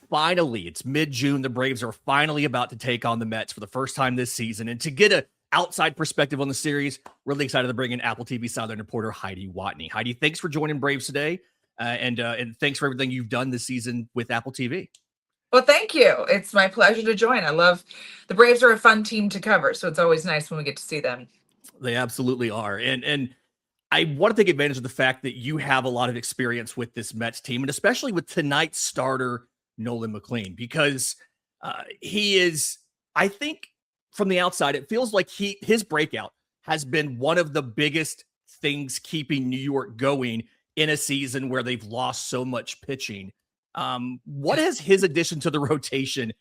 finally, it's mid-June. The Braves are finally about to take on the Mets for the first time this season. And to get an outside perspective on the series, really excited to bring in Apple TV sideline reporter Heidi Watney. Heidi, thanks for joining Braves today. And thanks for everything you've done this season with Apple TV. Well, thank you. It's my pleasure to join. I love the Braves are a fun team to cover, so it's always nice when we get to see them. They absolutely are. And I want to take advantage of the fact that you have a lot of experience with this Mets team, and especially with tonight's starter, Nolan McLean, because he is, I think from the outside, it feels like his breakout has been one of the biggest things keeping New York going in a season where they've lost so much pitching. What has his addition to the rotation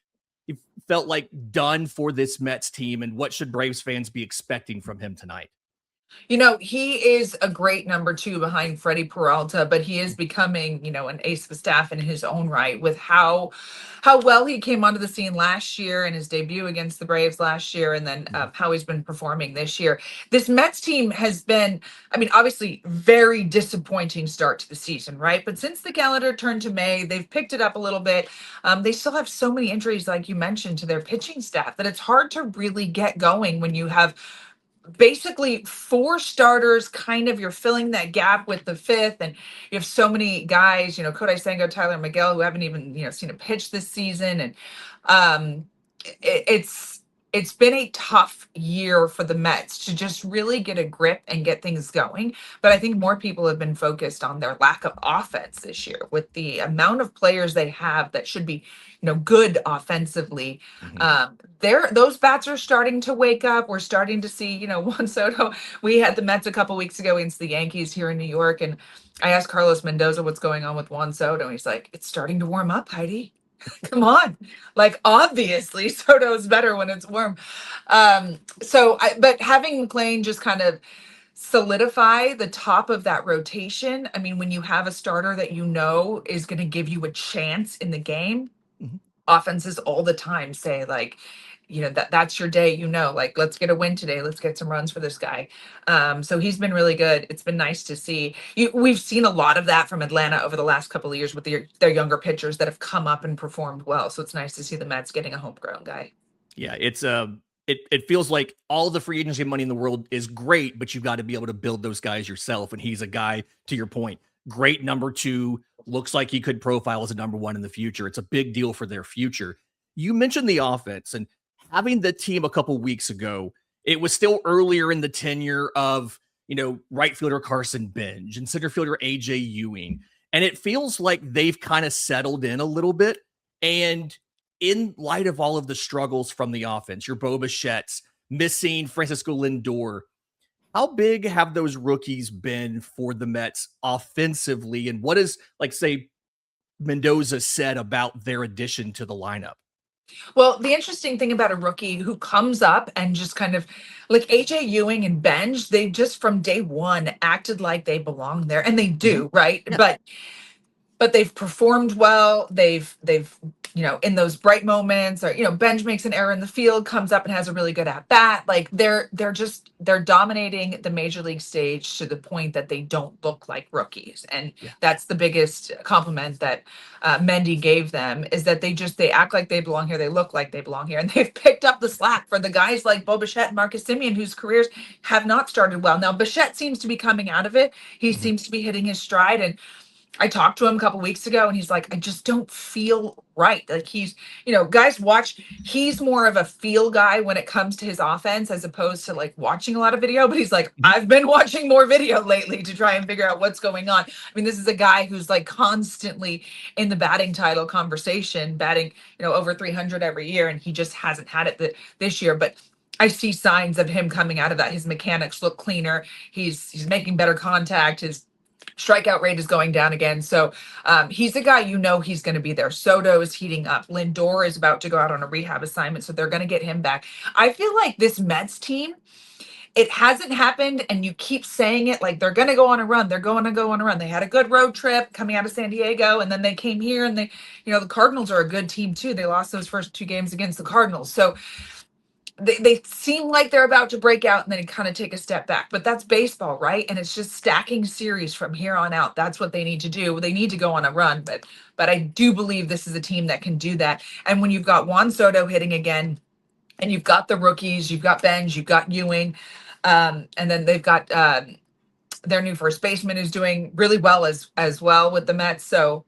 felt like done for this Mets team, and what should Braves fans be expecting from him tonight? You know, he is a great number two behind Freddie Peralta, but he is becoming, an ace of the staff in his own right with how well he came onto the scene last year in his debut against the Braves last year, and then how he's been performing this year. This Mets team has been, obviously very disappointing start to the season, right? But since the calendar turned to May, they've picked it up a little bit. They still have so many injuries, like you mentioned, to their pitching staff that it's hard to really get going when you have basically four starters. Kind of, you're filling that gap with the fifth, and you have so many guys, Kodai Senga, Tyler Miguel, who haven't even seen a pitch this season. And it's been a tough year for the Mets to just really get a grip and get things going. But I think more people have been focused on their lack of offense this year with the amount of players they have that should be, good offensively. Those bats are starting to wake up. We're starting to see, Juan Soto. We had the Mets a couple weeks ago against the Yankees here in New York. And I asked Carlos Mendoza what's going on with Juan Soto. And he's like, it's starting to warm up, Heidi. Come on. Like, obviously Soto's better when it's warm. But having McLean just kind of solidify the top of that rotation. When you have a starter that is going to give you a chance in the game, offenses all the time say like, that's your day, like, let's get a win today. Let's get some runs for this guy. So he's been really good. It's been nice to see. We've seen a lot of that from Atlanta over the last couple of years with their younger pitchers that have come up and performed well. So it's nice to see the Mets getting a homegrown guy. Yeah, it's it feels like all the free agency money in the world is great, but you've got to be able to build those guys yourself. And he's a guy, to your point, great number two, looks like he could profile as a number one in the future. It's a big deal for their future. You mentioned the offense, and having the team a couple weeks ago, it was still earlier in the tenure of, right fielder Carson Benj and center fielder AJ Ewing. And it feels like they've kind of settled in a little bit. And in light of all of the struggles from the offense, your Bo Bichette's missing Francisco Lindor, how big have those rookies been for the Mets offensively? And what is, like, say, Mendoza said about their addition to the lineup? Well, the interesting thing about a rookie who comes up and just kind of like AJ Ewing and Benj, they just from day one acted like they belong there, and they do, right? Yeah. But they've performed well. They've in those bright moments, or Benj makes an error in the field, comes up and has a really good at bat. Like they're dominating the major league stage to the point that they don't look like rookies, and that's the biggest compliment that Mendy gave them, is that they act like they belong here. They look like they belong here, and they've picked up the slack for the guys like Bo Bichette and Marcus Semien, whose careers have not started well. Now Bichette seems to be coming out of it. He seems to be hitting his stride, and I talked to him a couple weeks ago, and he's like, I just don't feel right. Like he's, guys watch, he's more of a feel guy when it comes to his offense as opposed to like watching a lot of video. But he's like, I've been watching more video lately to try and figure out what's going on. This is a guy who's like constantly in the batting title conversation, batting, over 300 every year. And he just hasn't had it this year. But I see signs of him coming out of that. His mechanics look cleaner. He's making better contact. His strikeout rate is going down again. So he's a guy, he's going to be there. Soto is heating up. Lindor is about to go out on a rehab assignment, so they're going to get him back. I feel like this Mets team, it hasn't happened, and you keep saying it like they're going to go on a run. They're going to go on a run. They had a good road trip coming out of San Diego, and then they came here, and the Cardinals are a good team too. They lost those first two games against the Cardinals. So they seem like they're about to break out and then kind of take a step back. But that's baseball, right? And it's just stacking series from here on out. That's what they need to do. They need to go on a run, but I do believe this is a team that can do that. And when you've got Juan Soto hitting again, and you've got the rookies, you've got Benj, you've got Ewing, and then they've got their new first baseman who's doing really well as well with the Mets. So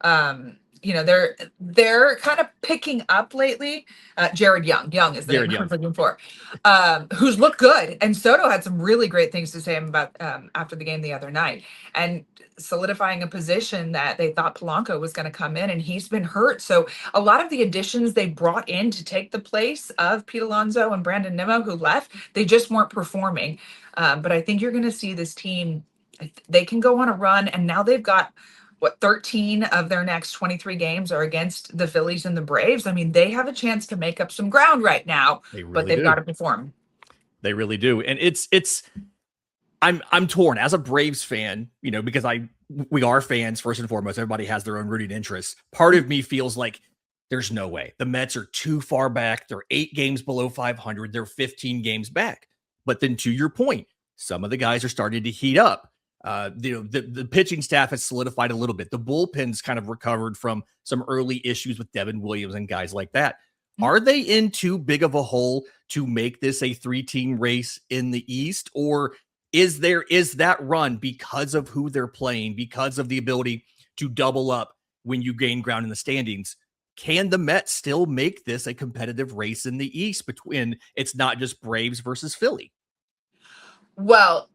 they're kind of picking up lately. Jared Young is the Jared name I'm Young. looking for, who's looked good. And Soto had some really great things to say about after the game the other night, and solidifying a position that they thought Polanco was going to come in, and he's been hurt. So a lot of the additions they brought in to take the place of Pete Alonso and Brandon Nimmo, who left, they just weren't performing. But I think you're going to see this team. They can go on a run, and now they've got 13 of their next 23 games are against the Phillies and the Braves. I mean, they have a chance to make up some ground right now, but they've got to perform. They really do. And I'm torn as a Braves fan, because we are fans first and foremost. Everybody has their own rooting interests. Part of me feels like there's no way. The Mets are too far back. They're 8 games below 500. They're 15 games back. But then to your point, some of the guys are starting to heat up. The pitching staff has solidified a little bit. The bullpen's kind of recovered from some early issues with Devin Williams and guys like that. Are they in too big of a hole to make this a 3-team race in the East? Or is that run because of who they're playing, because of the ability to double up when you gain ground in the standings? Can the Mets still make this a competitive race in the East between it's not just Braves versus Philly? Well,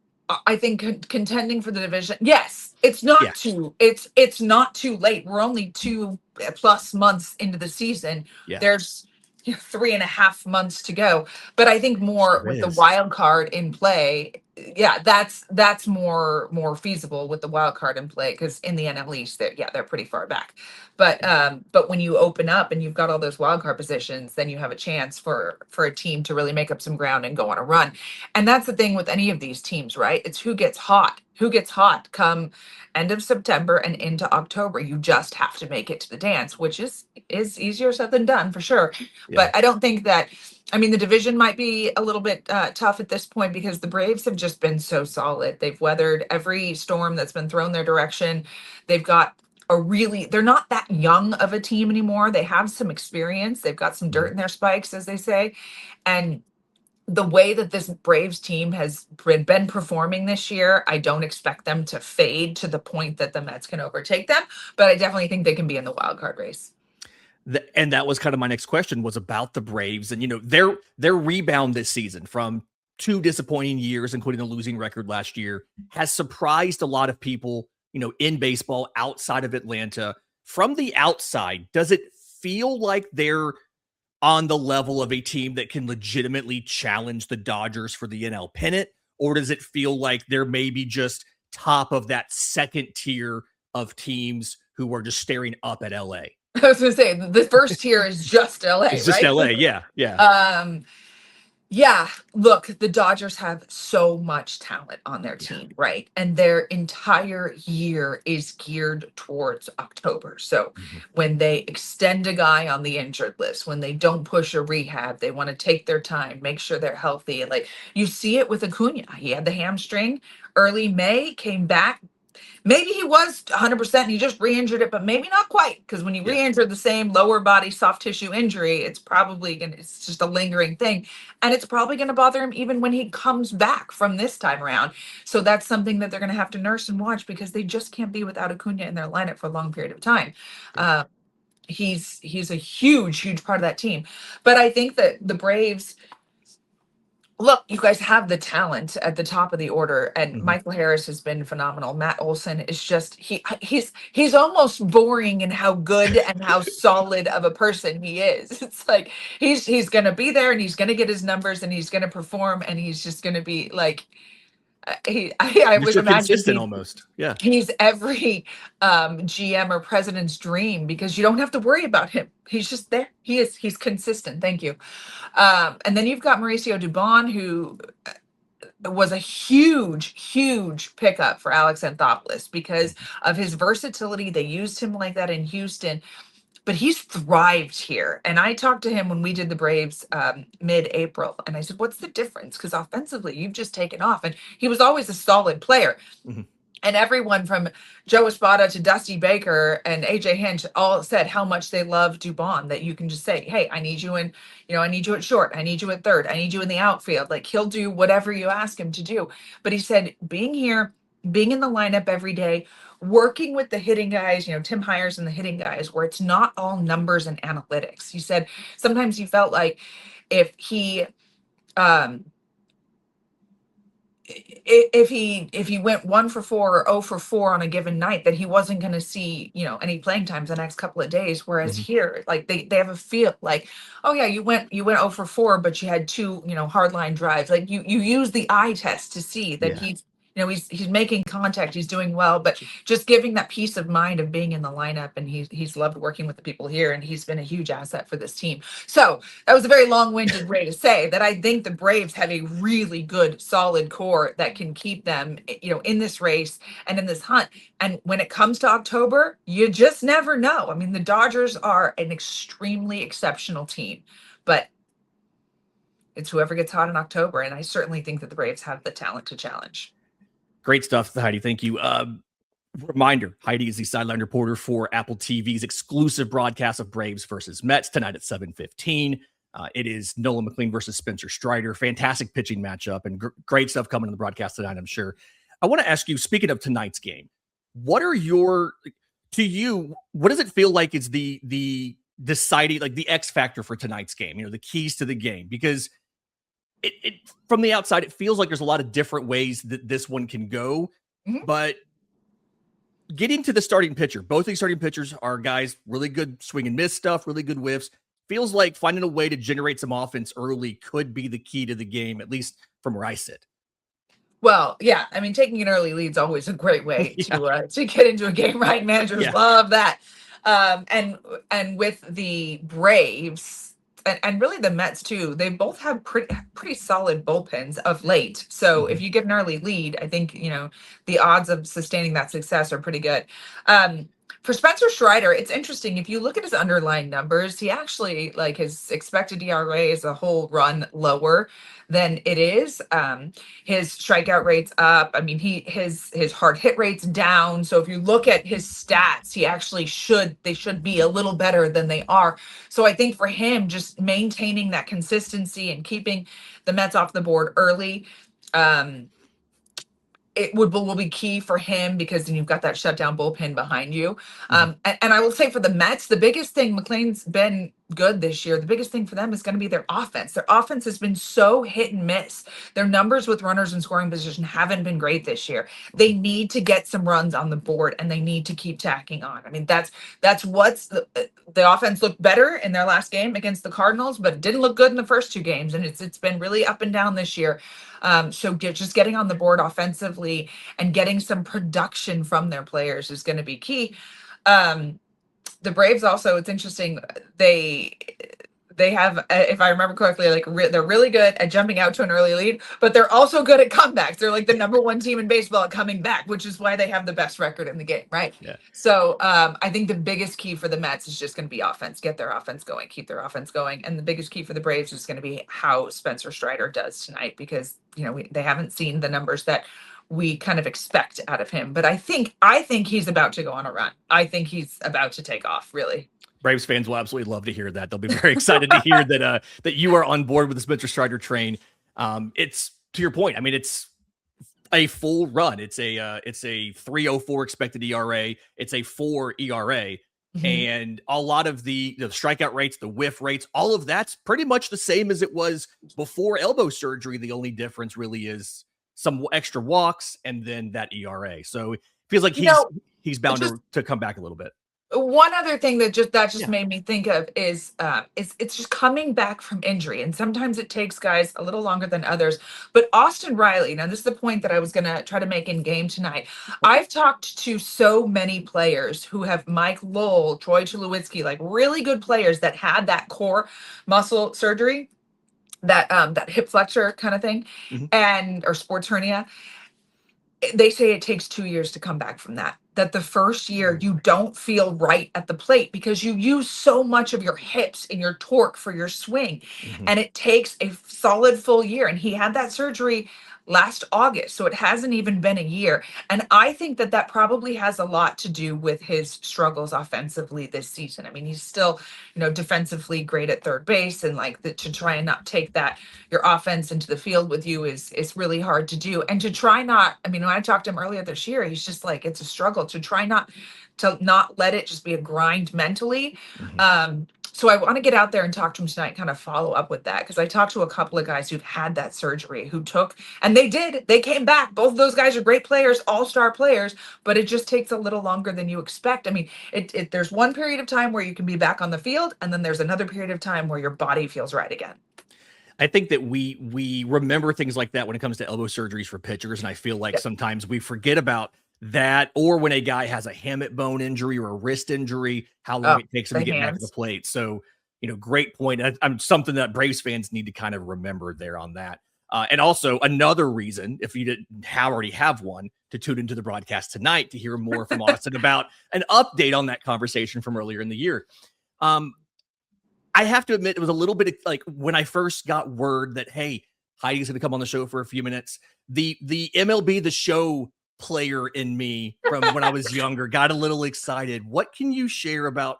I think contending for the division. Yes, it's not it's not too late. We're only 2+ months into the season. Yeah. There's 3.5 months to go. But I think more with the wild card in play. Yeah, that's more feasible with the wild card in play, because in the NL East, they're pretty far back. But when you open up and you've got all those wild card positions, then you have a chance for a team to really make up some ground and go on a run. And that's the thing with any of these teams, right? It's who gets hot come end of September and into October. You just have to make it to the dance, which is easier said than done for sure. Yeah. But I don't think that, the division might be a little bit tough at this point, because the Braves have just been so solid. They've weathered every storm that's been thrown their direction. They've got they're not that young of a team anymore. They have some experience. They've got some dirt in their spikes, as they say. And the way that this Braves team has been performing this year, I don't expect them to fade to the point that the Mets can overtake them, but I definitely think they can be in the wild card race. And that was kind of my next question, was about the Braves and, their rebound this season from 2 disappointing years, including a losing record last year, has surprised a lot of people, in baseball outside of Atlanta. From the outside, does it feel like they're on the level of a team that can legitimately challenge the Dodgers for the NL pennant? Or does it feel like they're maybe just top of that second tier of teams who are just staring up at LA? I was going to say, the first tier is just LA, it's just right? LA, yeah. Yeah, look, the Dodgers have so much talent on their team, right? And their entire year is geared towards October. So when they extend a guy on the injured list, when they don't push a rehab, they want to take their time, make sure they're healthy. Like, you see it with Acuna. He had the hamstring early May, came back. Maybe he was 100% and he just re-injured it, but maybe not quite, because when you re-injure the same lower body soft tissue injury, it's just a lingering thing, and it's probably going to bother him even when he comes back from this time around. So that's something that they're going to have to nurse and watch, because they just can't be without Acuna in their lineup for a long period of time. He's a huge part of that team. But I think that the Braves, look, you guys have the talent at the top of the order, and Michael Harris has been phenomenal. Matt Olson is just he's almost boring in how good and how solid of a person he is. It's like he's going to be there, and he's going to get his numbers, and he's going to perform, and he's just going to be like I would imagine consistent almost. Yeah. He's every GM or president's dream, because you don't have to worry about him. He's just there. He's consistent. Thank you. And then you've got Mauricio Dubon, who was a huge pickup for Alex Anthopoulos because of his versatility. They used him like that in Houston. but he's thrived here. And I talked to him when we did the Braves mid-April, and I said, "What's the difference? Because offensively, you've just taken off." And he was always a solid player. Mhm. And everyone from Joe Espada to Dusty Baker and AJ Hinch all said how much they love Dubon, that you can just say, "Hey, I need you in, I need you at short. I need you at third. I need you in the outfield." Like, he'll do whatever you ask him to do. But he said being here, being in the lineup every day, working with the hitting guys, Tim Hires and the hitting guys, where it's not all numbers and analytics. He said sometimes he felt like if he, um, if he went 1 for 4 or 0 for 4 on a given night, that he wasn't going to see any playing times the next couple of days. Whereas Mhm. here, like, they have a feel like, oh yeah, you went 0 for 4, but you had two hard line drives. Like, you use the eye test to see that Yeah. he's making contact, he's doing well, but just giving that peace of mind of being in the lineup. And he's loved working with the people here, and he's been a huge asset for this team. So that was a very long-winded way to say that I think the Braves have a really good, solid core that can keep them, in this race and in this hunt. And when it comes to October, you just never know. I mean, the Dodgers are an extremely exceptional team, but it's whoever gets hot in October. And I certainly think that the Braves have the talent to challenge. Great stuff, Heidi. Thank you. Reminder, Heidi is the sideline reporter for Apple TV's exclusive broadcast of Braves versus Mets tonight at 7:15. It is Nolan McLean versus Spencer Strider. Fantastic pitching matchup, and great stuff coming in the broadcast tonight, I'm sure. I want to ask you, speaking of tonight's game, what does it feel like is the deciding, like, the X factor for tonight's game, the keys to the game? Because it from the outside, it feels like there's a lot of different ways that this one can go, Mhm. but getting to the starting pitcher, both these starting pitchers are guys really good swing and miss stuff, really good whiffs. Feels like finding a way to generate some offense early could be the key to the game, at least from where I sit. Well, yeah, I mean, taking an early lead is always a great way Yeah. to get into a game, right? Managers Yeah. love that. And with the Braves and really the Mets too, they both have pretty solid bullpens of late. So if Mhm. you get an early lead, I think the odds of sustaining that success are pretty good. For Spencer Strider, it's interesting. If you look at his underlying numbers, he actually, like, his expected ERA is a whole run lower than it is. His strikeout rate's up. I mean, his hard hit rate's down. So if you look at his stats, they should be a little better than they are. So I think for him, just maintaining that consistency and keeping the Mets off the board early, um, it will be key for him, because then you've got that shutdown bullpen behind you. Mhm. And I will say for the Mets, the biggest thing, McLean's been good this year. The biggest thing for them is going to be their offense. Their offense has been so hit and miss. Their numbers with runners in scoring position haven't been great this year. They need to get some runs on the board, and they need to keep tacking on. I mean, that's what's the offense looked better in their last game against the Cardinals, but it didn't look good in the first two games, and it's been really up and down this year. So just getting on the board offensively and getting some production from their players is going to be key. The Braves also, it's interesting. They have, if I remember correctly, like, they're really good at jumping out to an early lead, but they're also good at comebacks. They're like the number one team in baseball at coming back, which is why they have the best record in the game, right? Yeah. So I think the biggest key for the Mets is just going to be offense. Get their offense going, keep their offense going, and the biggest key for the Braves is going to be how Spencer Strider does tonight, because they haven't seen the numbers that we kind of expect out of him. But I think he's about to go on a run. I think he's about to take off, really. Braves fans will absolutely love to hear that. They'll be very excited to hear that you are on board with the Spencer Strider train. It's, to your point, I mean, it's a full run. It's a 3.04 expected ERA. It's a 4 ERA. Mhm. And a lot of the strikeout rates, the whiff rates, all of that's pretty much the same as it was before elbow surgery. The only difference really is some extra walks and then that ERA. So it feels like You know, he's bound just to come back a little bit. one other thing that just Yeah. made me think of is it's just coming back from injury, and sometimes it takes guys a little longer than others. But Austin Riley, now this is the point that I was going to try to make in game tonight. Okay. I've talked to so many players who have Mike Lowell, Troy Tulowitzki, like really good players that had that core muscle surgery, that hip flexor kind of thing, Mhm. and or sports hernia. They say it takes 2 years to come back from that. that the first year you don't feel right at the plate because you use so much of your hips and your torque for your swing. Mhm. And it takes a solid full year. And he had that surgery last August. So it hasn't even been a year. And I think that that probably has a lot to do with his struggles offensively this season. I mean, he's still, defensively great at third base, and like to try and not take that your offense into the field with you is really hard to do. And to try not, I mean, when I talked to him earlier this year, he's just like, it's a struggle to try not to not let it just be a grind mentally. Mhm. So I want to get out there and talk to him tonight, kind of follow up with that, because I talked to a couple of guys who've had that surgery, who took, and they came back. Both of those guys are great players, all-star players, but it just takes a little longer than you expect. I mean, there's one period of time where you can be back on the field, and then there's another period of time where your body feels right again. I think that we remember things like that when it comes to elbow surgeries for pitchers, and I feel like Yep. sometimes we forget about that, or when a guy has a hamate bone injury or a wrist injury, how long Oh, it takes him to the get back to the hands. plate. So, great point. I'm something that Braves fans need to kind of remember there on that. And also another reason, if you didn't already have one, to tune into the broadcast tonight to hear more from Austin about an update on that conversation from earlier in the year. I have to admit, it was a little bit of, like, when I first got word that, hey, Heidi's going to come on the show for a few minutes, the MLB The Show player in me from when I was younger got a little excited. What can you share about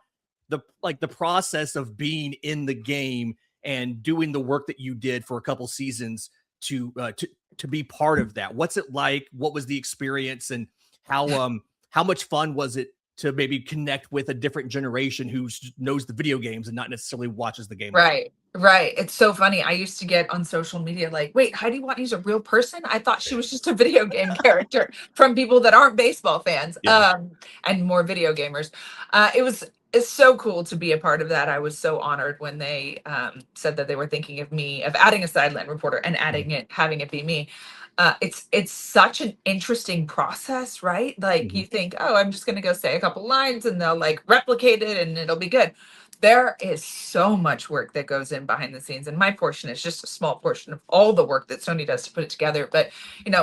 the process of being in the game and doing the work that you did for a couple seasons to be part of that? What's it like? What was the experience, and how much fun was it to maybe connect with a different generation who knows the video games and not necessarily watches the game? Right, right. It's so funny. I used to get on social media like, wait, Heidi Watney's a real person? I thought she was just a video game character, from people that aren't baseball fans, Yeah. and more video gamers. It's so cool to be a part of that. I was so honored when they said that they were thinking of me, of adding a sideline reporter and having it be me. It's such an interesting process, right? Like, Mhm. you think, oh, I'm just going to go say a couple lines and they'll like replicate it and it'll be good. There is so much work that goes in behind the scenes, and my portion is just a small portion of all the work that Sony does to put it together. But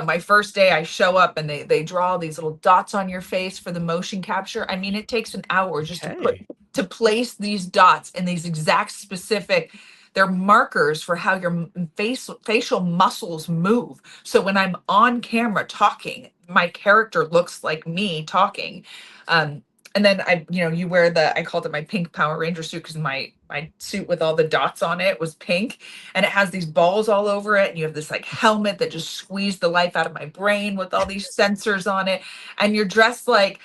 my first day I show up and they draw these little dots on your face for the motion capture. I mean, it takes an hour just Okay. to place these dots in these exact specific, they're markers for how your facial muscles move. So when I'm on camera talking, my character looks like me talking. And then you wear I called it my pink Power Ranger suit, because my suit with all the dots on it was pink, and it has these balls all over it. And you have this like helmet that just squeezed the life out of my brain with all these sensors on it. And you're dressed like,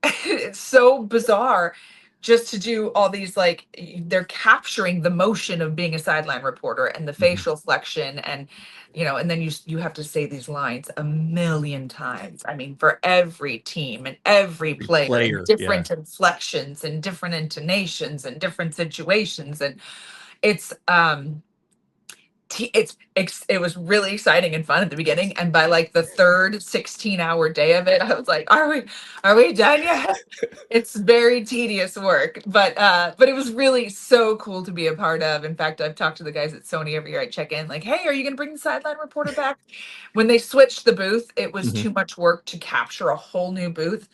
it's so bizarre just to do all these, like, they're capturing the motion of being a sideline reporter and the Mhm. facial flexion, and then you have to say these lines a million times. I mean, for every team and every Every player, and player, yeah. different inflections and different intonations and different situations. And it's it was really exciting and fun at the beginning, and by like the third 16-hour day of it, I was like, are we done yet? It's very tedious work, but it was really so cool to be a part of. In fact, I've talked to the guys at Sony every year. I check in like, hey, are you going to bring the sideline reporter back? When they switched the booth, it was Mhm. too much work to capture a whole new booth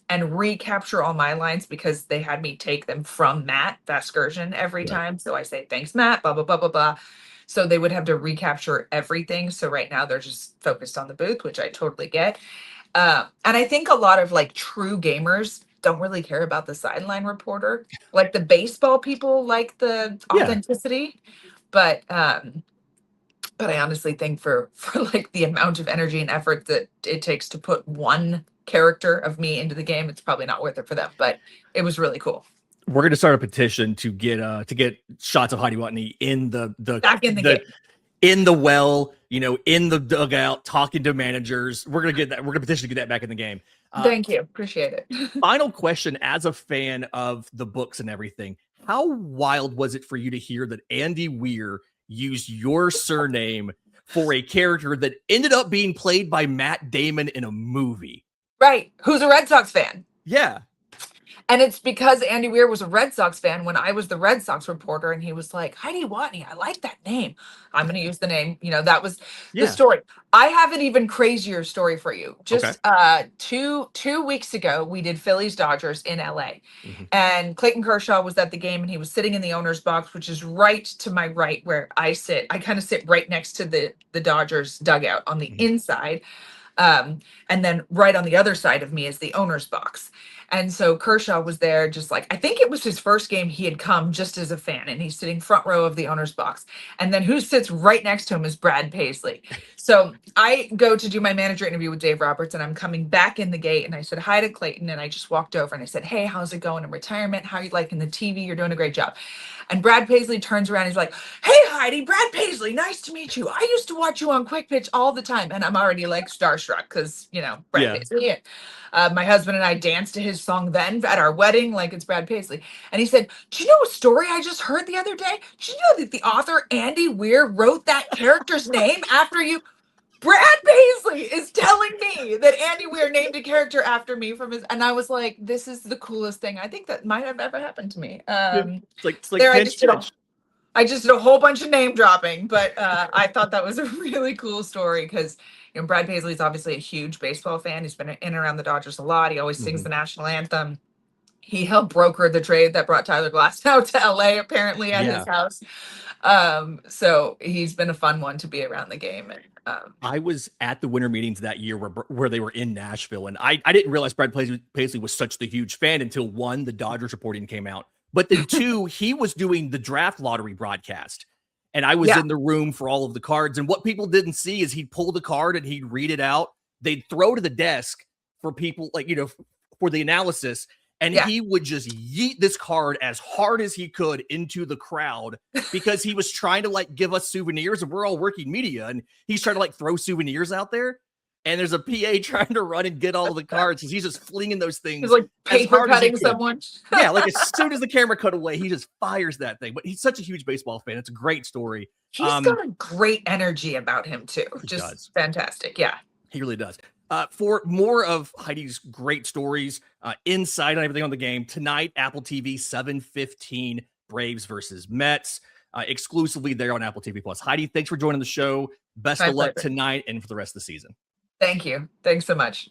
and recapture all my lines, because they had me take them from Matt Vasgersian every Right. time. So I say, thanks, Matt, blah, blah, blah, blah, blah. So they would have to recapture everything. So right now they're just focused on the booth, which I totally get. And I think a lot of like true gamers don't really care about the sideline reporter. Like the baseball people like the Yeah. authenticity, but I honestly think for like the amount of energy and effort that it takes to put one character of me into the game, it's probably not worth it for them. But it was really cool. We're going to start a petition to get shots of Heidi Watney in Back in the game. in the well, in the dugout, talking to managers. We're going to get that. We're going to petition to get that back in the game. Thank you. Appreciate it. Final question: as a fan of the books and everything, how wild was it for you to hear that Andy Weir used your surname for a character that ended up being played by Matt Damon in a movie? Right. Who's a Red Sox fan? Yeah. And it's because Andy Weir was a Red Sox fan when I was the Red Sox reporter, and he was like, Heidi Watney, I like that name. I'm going to use the name. That was the Yeah. story. I have an even crazier story for you. Okay. Just two weeks ago, we did Phillies Dodgers in LA. Mm-hmm. And Clayton Kershaw was at the game, and he was sitting in the owner's box, which is right to my right where I sit. I kind of sit right next to the Dodgers dugout on the inside. And then right on the other side of me is the owner's box. And so Kershaw was there, just like, I think it was his first game he had come just as a fan, and he's sitting front row of the owner's box. And then who sits right next to him is Brad Paisley. So I go to do my manager interview with Dave Roberts, and I'm coming back in the gate, and I said hi to Clayton, and I just walked over and I said, hey, how's it going in retirement? How are you liking the TV? You're doing a great job. And Brad Paisley turns around. He's like, hey, Heidi, Brad Paisley, nice to meet you. I used to watch you on Quick Pitch all the time. And I'm already like starstruck because, Brad Paisley. My husband and I danced to his song then at our wedding, like it's Brad Paisley. And he said, do you know a story I just heard the other day? Did you know that the author Andy Weir wrote that character's name after you? Brad Paisley is telling me that Andy Weir named a character after me and I was like, this is the coolest thing I think that might have ever happened to me. It's like there I pinch. just did a whole bunch of name dropping, but I thought that was a really cool story because Brad Paisley is obviously a huge baseball fan. He's been in and around the Dodgers a lot. He always sings the national anthem. He helped broker the trade that brought Tyler Glasnow to LA, apparently, at his house. So he's been a fun one to be around the game. And I was at the winter meetings that year where they were in Nashville, and I didn't realize Brad Paisley was such the huge fan until one, the Dodgers reporting came out, but then two, he was doing the draft lottery broadcast, and I was in the room for all of the cards. And what people didn't see is he'd pull the card and he'd read it out. They'd throw to the desk for people for the analysis. And he would just yeet this card as hard as he could into the crowd because he was trying to give us souvenirs, and we're all working media, and he's trying to throw souvenirs out there. And there's a PA trying to run and get all of the cards because he's just flinging those things. He's like paper cutting someone. Yeah, as soon as the camera cut away, he just fires that thing. But he's such a huge baseball fan. It's a great story. He's got a great energy about him too. Just fantastic. Yeah. He really does. For more of Heidi's great stories, insight on everything on the game, tonight, Apple TV, 7:15, Braves versus Mets, exclusively there on Apple TV+. Heidi, thanks for joining the show. Best of luck tonight and for the rest of the season. Thank you. Thanks so much.